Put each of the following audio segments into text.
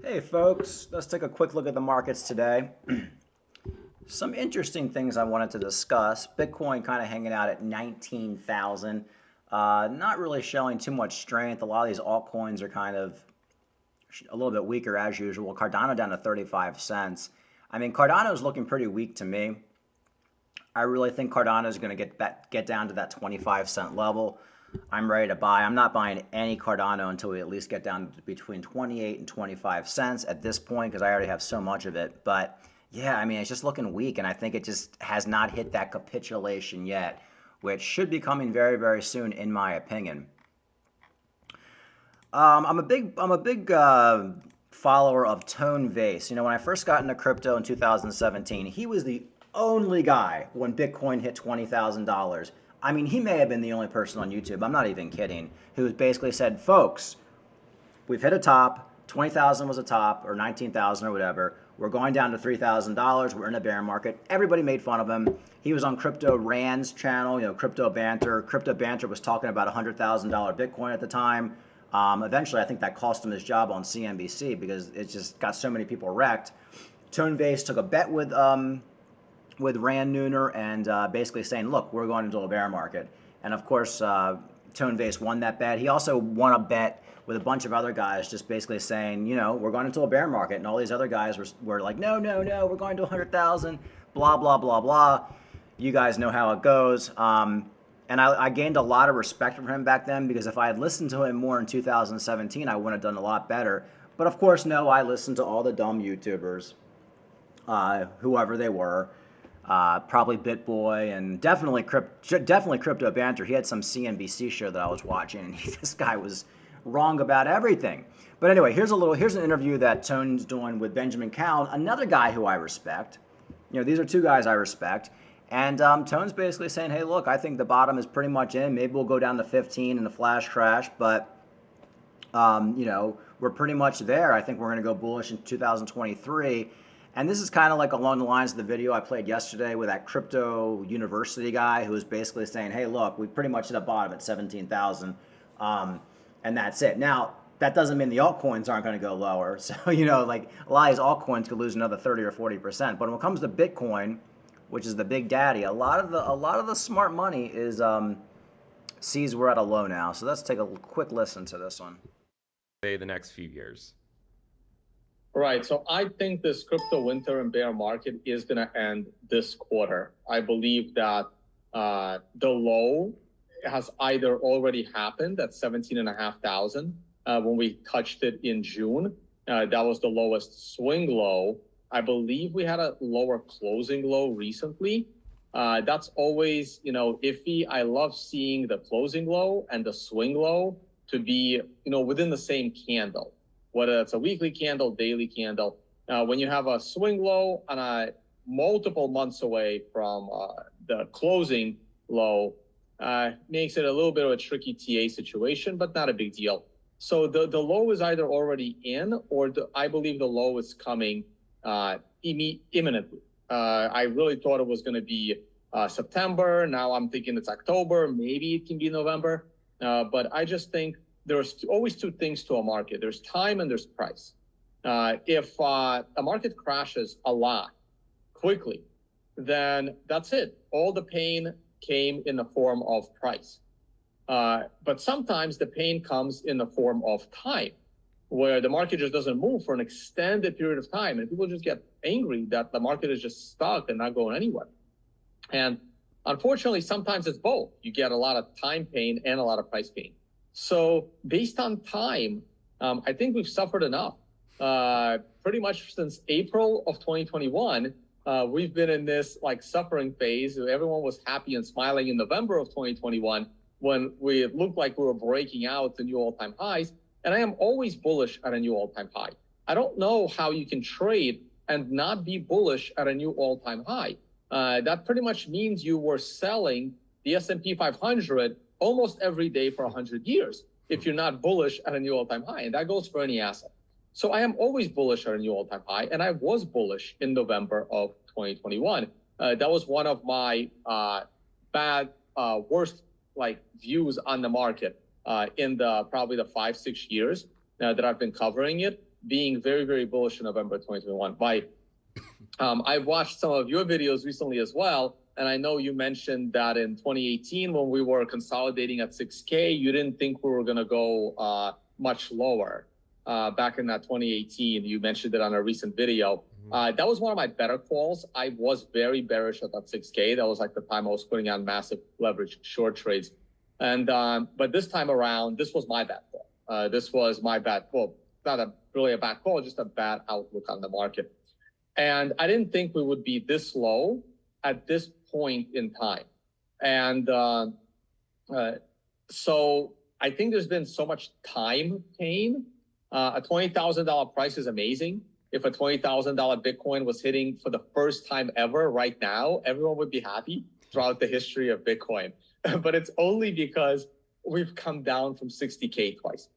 Hey folks, let's take a quick look at the markets today. Some interesting things I wanted to discuss. Bitcoin kind of hanging out at 19,000. Not really showing too much strength. A lot of these altcoins are kind of a little bit weaker as usual. Cardano down to 35 cents. I mean, Cardano is looking pretty weak to me. I really think Cardano is going to get down to that 25-cent level. I'm ready to buy. I'm not buying any Cardano until we at least get down to between 28 and 25 cents at this point because I already have so much of it. But yeah, I mean, it's just looking weak, and I think it just has not hit that capitulation yet, which should be coming very, very soon, in my opinion. I'm a big follower of Tone Vace. You know, when I first got into crypto in 2017, he was the only guy when Bitcoin hit $20,000. I mean, he may have been the only person on YouTube, I'm not even kidding, who basically said, folks, we've hit a top, 20,000 was a top, or 19,000 or whatever. We're going down to $3,000. We're in a bear market. Everybody made fun of him. He was on Crypto Rand's channel, you know, Crypto Banter. Crypto Banter was talking about $100,000 Bitcoin at the time. Eventually, I think that cost him his job on CNBC because it just got so many people wrecked. Tone Vace took a bet with Rand Nooner and basically saying, look, we're going into a bear market. And of course, Tone Vace won that bet. He also won a bet with a bunch of other guys just basically saying, you know, we're going into a bear market. And all these other guys were like, no, no, no, we're going to 100,000, blah, blah, blah, blah. You guys know how it goes. And I gained a lot of respect from him back then because if I had listened to him more in 2017, I would have done a lot better. But of course, no, I listened to all the dumb YouTubers, whoever they were. Probably BitBoy and definitely Crypto Banter. He had some CNBC show that I was watching, and this guy was wrong about everything. But anyway, here's an interview that Tone's doing with Benjamin Cowan, another guy who I respect. You know, these are two guys I respect. And Tone's basically saying, hey, look, I think the bottom is pretty much in. Maybe we'll go down to 15 in a flash crash, but you know, we're pretty much there. I think we're going to go bullish in 2023. And this is kind of like along the lines of the video I played yesterday with that crypto university guy who was basically saying, hey, look, we pretty much hit a bottom at 17,000, and that's it. Now, that doesn't mean the altcoins aren't going to go lower. So, you know, like a lot of these altcoins could lose another 30 or 40%. But when it comes to Bitcoin, which is the big daddy, a lot of the smart money is sees we're at a low now. So let's take a quick listen to this one. Say the next few years. Right. So I think this crypto winter and bear market is going to end this quarter. I believe that the low has either already happened at 17,500 when we touched it in June. That was the lowest swing low. I believe we had a lower closing low recently. That's always, you know, iffy. I love seeing the closing low and the swing low to be, you know, within the same candle. Whether it's a weekly candle, daily candle. When you have a swing low and multiple months away from the closing low, makes it a little bit of a tricky TA situation, but not a big deal. So the low is either already in, or I believe the low is coming imminently. I really thought it was going to be September. Now I'm thinking it's October. Maybe it can be November. But I just think there's always two things to a market. There's time and there's price. If a market crashes a lot quickly, then that's it. All the pain came in the form of price. But sometimes the pain comes in the form of time, where the market just doesn't move for an extended period of time. And people just get angry that the market is just stuck and not going anywhere. And unfortunately, sometimes it's both. You get a lot of time pain and a lot of price pain. So based on time, I think we've suffered enough. Pretty much since April of 2021, we've been in this like suffering phase. Everyone was happy and smiling in November of 2021 when it looked like we were breaking out to new all-time highs. And I am always bullish at a new all-time high. I don't know how you can trade and not be bullish at a new all-time high. That pretty much means you were selling the S&P 500 almost every day for 100 years if you're not bullish at a new all-time high. And that goes for any asset. So I am always bullish at a new all-time high. And I was bullish in November of 2021. That was one of my worst views on the market in probably the 5-6 years that I've been covering it. being very, very bullish in November 2021. I've watched some of your videos recently as well, and I know you mentioned that in 2018 when we were consolidating at 6K, you didn't think we were going to go much lower. Back in that 2018, you mentioned it on a recent video. That was one of my better calls. I was very bearish at that 6K. That was like the time I was putting on massive leverage short trades. And but this time around, this was my bad call. This was my bad call. Not really a bad call, just a bad outlook on the market. And I didn't think we would be this low at this point in time. And so I think there's been so much time pain. A $20,000 price is amazing. If a $20,000 Bitcoin was hitting for the first time ever right now, everyone would be happy throughout the history of Bitcoin. But it's only because we've come down from 60K twice.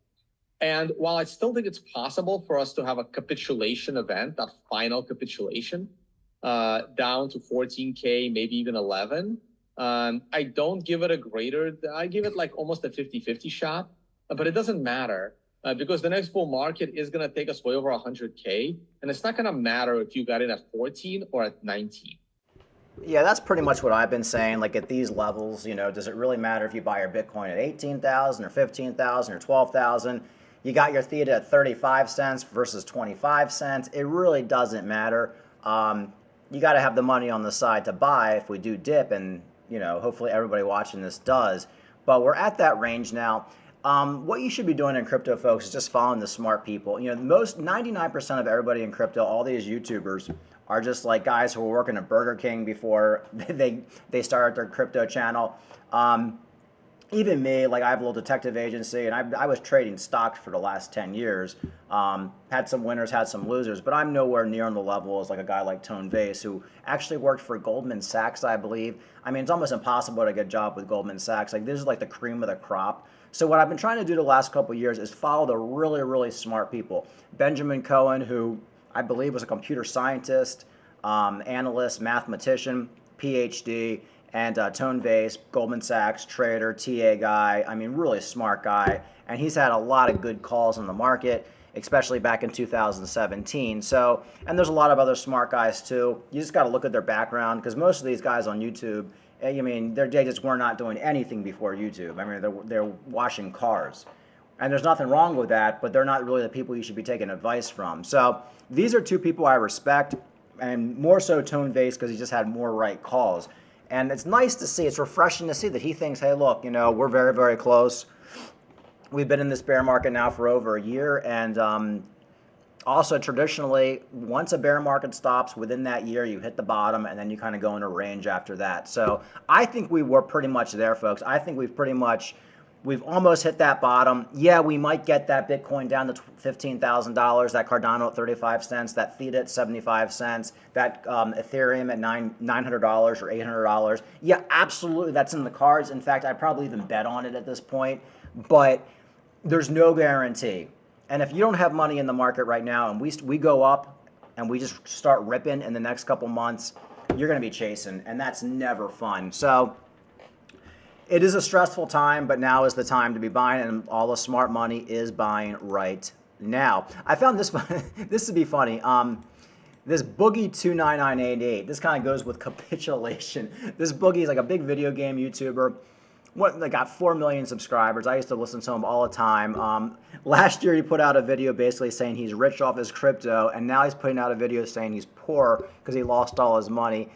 And while I still think it's possible for us to have a capitulation event, that final capitulation, down to 14K, maybe even 11, I don't give it a greater, I give it like almost a 50-50 shot, but it doesn't matter because the next bull market is going to take us way over 100K. And it's not going to matter if you got in at 14 or at 19. Yeah, that's pretty much what I've been saying. Like at these levels, you know, does it really matter if you buy your Bitcoin at 18,000 or 15,000 or 12,000? You got your theta at 35 cents versus 25 cents. It really doesn't matter. You got to have the money on the side to buy if we do dip, and you know, hopefully everybody watching this does. But we're at that range now. What you should be doing in crypto, folks, is just following the smart people. You know, 99% of everybody in crypto, all these YouTubers, are just like guys who were working at Burger King before they started their crypto channel. Even me, like I have a little detective agency, and I was trading stocks for the last 10 years. Had some winners, had some losers, but I'm nowhere near on the level as like a guy like Tone Vays, who actually worked for Goldman Sachs, I believe. I mean, it's almost impossible to get a job with Goldman Sachs. Like this is like the cream of the crop. So what I've been trying to do the last couple of years is follow the really, really smart people. Benjamin Cohen, who I believe was a computer scientist, analyst, mathematician, PhD, and Tone Vays, Goldman Sachs, trader, TA guy. I mean, really smart guy. And he's had a lot of good calls in the market, especially back in 2017. So, and there's a lot of other smart guys too. You just got to look at their background, because most of these guys on YouTube, I mean, they just were not doing anything before YouTube. I mean, they're washing cars. And there's nothing wrong with that, but they're not really the people you should be taking advice from. So these are two people I respect, and more so Tone Vays because he just had more right calls. And it's nice to see, it's refreshing to see that he thinks, hey, look, you know, we're very, very close. We've been in this bear market now for over a year. And also traditionally, once a bear market stops, within that year, you hit the bottom and then you kind of go in a range after that. So I think we were pretty much there, folks. I think we've almost hit that bottom. Yeah, we might get that Bitcoin down to $15,000, that Cardano at 35 cents, that theta at 75 cents, that Ethereum at $900 or $800. Yeah, absolutely, that's in the cards. In fact, I'd probably even bet on it at this point, but there's no guarantee. And if you don't have money in the market right now and we go up and we just start ripping in the next couple months, you're going to be chasing, and that's never fun. So it is a stressful time, but now is the time to be buying, and all the smart money is buying right now. I found this this would be funny. This Boogie 29988. This kind of goes with capitulation. This Boogie is like a big video game YouTuber. They got 4 million subscribers. I used to listen to him all the time. Last year he put out a video basically saying he's rich off his crypto, and now he's putting out a video saying he's poor because he lost all his money.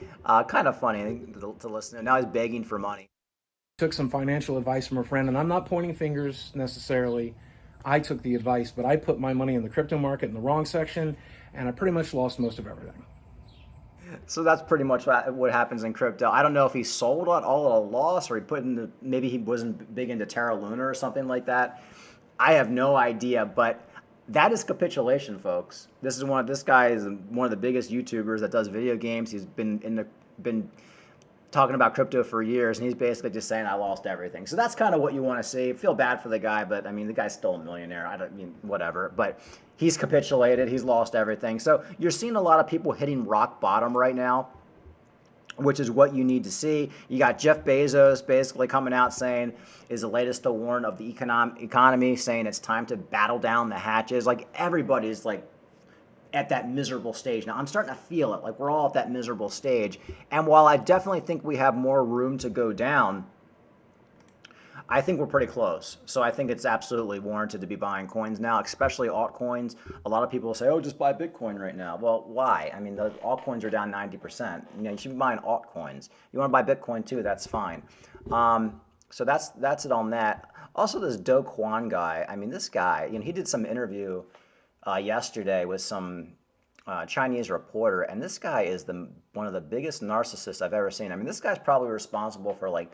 Kind of funny to listen to. Now he's begging for money. Took some financial advice from a friend, and I'm not pointing fingers necessarily. I took the advice, but I put my money in the crypto market in the wrong section, and I pretty much lost most of everything. So that's pretty much what happens in crypto. I don't know if he sold it all at a loss, or maybe he wasn't big into Terra Luna or something like that. I have no idea, but that is capitulation, folks. This guy is one of the biggest YouTubers that does video games. He's been talking about crypto for years, and he's basically just saying, I lost everything. So that's kind of what you want to see. Feel bad for the guy, but I mean, the guy's still a millionaire. Whatever. But he's capitulated. He's lost everything. So you're seeing a lot of people hitting rock bottom right now. which is what you need to see. You got Jeff Bezos basically coming out saying is the latest to warn of the economy, saying it's time to battle down the hatches. Like everybody's like at that miserable stage. Now I'm starting to feel it. Like we're all at that miserable stage. And while I definitely think we have more room to go down, I think we're pretty close. So I think it's absolutely warranted to be buying coins now, especially altcoins. A lot of people say, oh, just buy Bitcoin right now. Well, why? I mean, the altcoins are down 90%. You know, you should be buying altcoins. You want to buy Bitcoin too, that's fine. So that's it on that. Also, this Do Kwon guy, I mean, this guy, you know, he did some interview yesterday with some Chinese reporter, and this guy is one of the biggest narcissists I've ever seen. I mean, this guy's probably responsible for like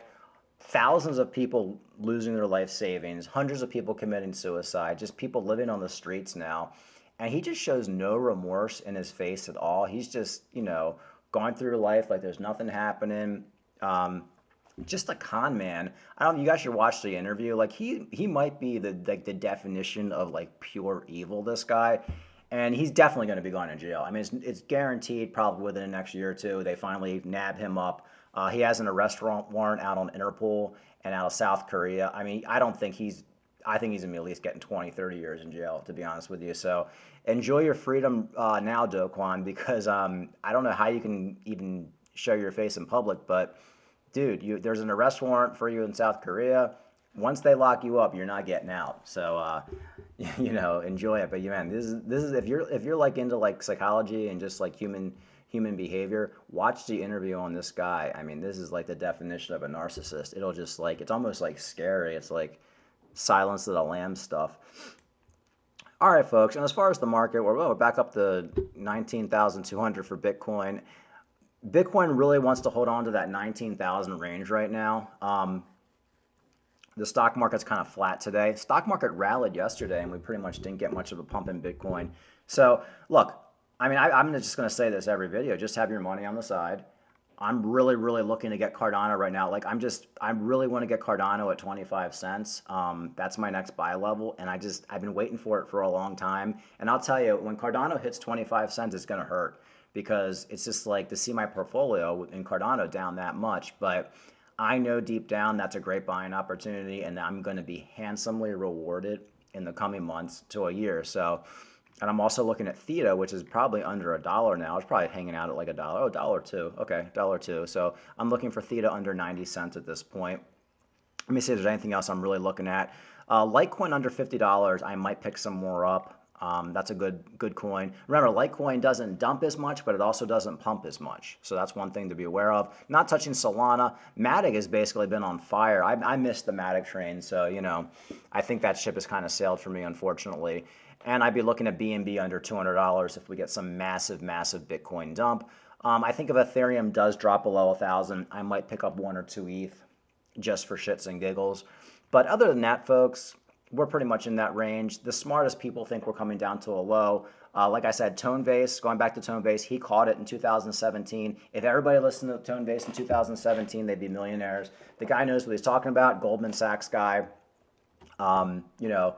thousands of people losing their life savings, hundreds of people committing suicide, just people living on the streets now. And he just shows no remorse in his face at all. He's just, you know, going through life like there's nothing happening. Just a con man. I don't know, you guys should watch the interview. Like he might be the definition of like pure evil, this guy. And he's definitely going to be going to jail. I mean, it's guaranteed probably within the next year or two they finally nab him up. He has an arrest warrant out on Interpol and out of South Korea. I mean, I think he's going to be at least getting 20, 30 years in jail, to be honest with you. So enjoy your freedom now, Do Kwon, because I don't know how you can even show your face in public, but dude, there's an arrest warrant for you in South Korea. Once they lock you up, you're not getting out. So, you know, enjoy it. But man, this is if you're like into like psychology and just like human behavior, watch the interview on this guy. I mean, this is like the definition of a narcissist. It'll just like, it's almost like scary. It's like Silence of the Lambs stuff. All right, folks. And as far as the market, we're back up to 19,200 for Bitcoin. Bitcoin really wants to hold on to that 19,000 range right now. The stock market's kind of flat today. Stock market rallied yesterday, and we pretty much didn't get much of a pump in Bitcoin. So, look, I mean, I'm just going to say this every video. Just have your money on the side. I'm really, really looking to get Cardano right now. Like, I really want to get Cardano at 25 cents. That's my next buy level, and I've been waiting for it for a long time. And I'll tell you, when Cardano hits 25 cents, it's going to hurt because it's just like to see my portfolio in Cardano down that much. But I know deep down that's a great buying opportunity, and I'm going to be handsomely rewarded in the coming months to a year. So, and I'm also looking at Theta, which is probably under $1 now. It's probably hanging out at like $1. Oh, $1.02. Okay, $1.02. So I'm looking for Theta under 90 cents at this point. Let me see if there's anything else I'm really looking at. Litecoin under $50. I might pick some more up. That's a good coin. Remember, Litecoin doesn't dump as much, but it also doesn't pump as much. So that's one thing to be aware of. Not touching Solana. Matic has basically been on fire. I missed the Matic train, so, you know, I think that ship has kind of sailed for me, unfortunately. And I'd be looking at BNB under $200 if we get some massive, massive Bitcoin dump. I think if Ethereum does drop below 1,000, I might pick up 1 or 2 ETH just for shits and giggles. But other than that, folks, we're pretty much in that range. The smartest people think we're coming down to a low. Like I said, Tonebase, going back to Tonebase, he caught it in 2017. If everybody listened to Tonebase in 2017, they'd be millionaires. The guy knows what he's talking about, Goldman Sachs guy. You know,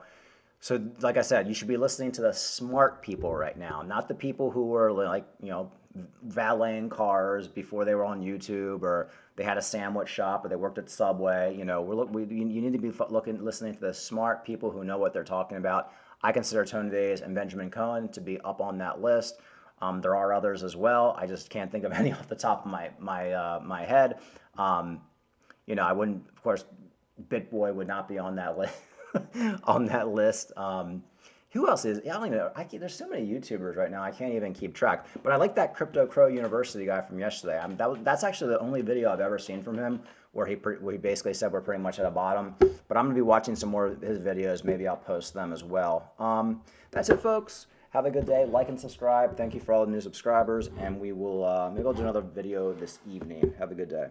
so like I said, you should be listening to the smart people right now, not the people who were like, you know, valeting cars before they were on YouTube, or they had a sandwich shop, or they worked at Subway. You know, you need to be listening to the smart people who know what they're talking about. I consider Tonebase and Benjamin Cohen to be up on that list. There are others as well. I just can't think of any off the top of my head. You know, I wouldn't, of course, BitBoy would not be on that list. On that list. Who else is? I don't even know. There's so many YouTubers right now. I can't even keep track. But I like that Crypto Crow University guy from yesterday. That's actually the only video I've ever seen from him where he basically said we're pretty much at a bottom. But I'm gonna be watching some more of his videos. Maybe I'll post them as well. That's it, folks. Have a good day. Like and subscribe. Thank you for all the new subscribers, and we will maybe I'll do another video this evening. Have a good day.